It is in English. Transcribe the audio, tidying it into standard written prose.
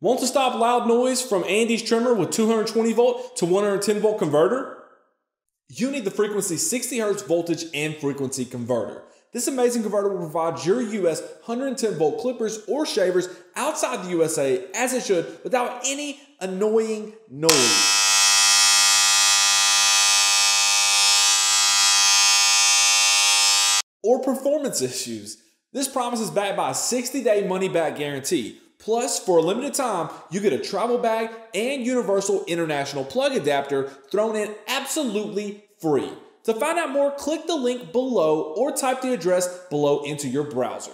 Want to stop loud noise from Andis Trimmer with 220 volt to 110 volt converter? You need the frequency 60 Hz voltage and frequency converter. This amazing converter will provide your US 110 volt clippers or shavers outside the USA as it should without any annoying noise. Or performance issues. This promise is backed by a 60-day money-back guarantee. Plus, for a limited time, you get a travel bag and universal international plug adapter thrown in absolutely free. To find out more, click the link below or type the address below into your browser.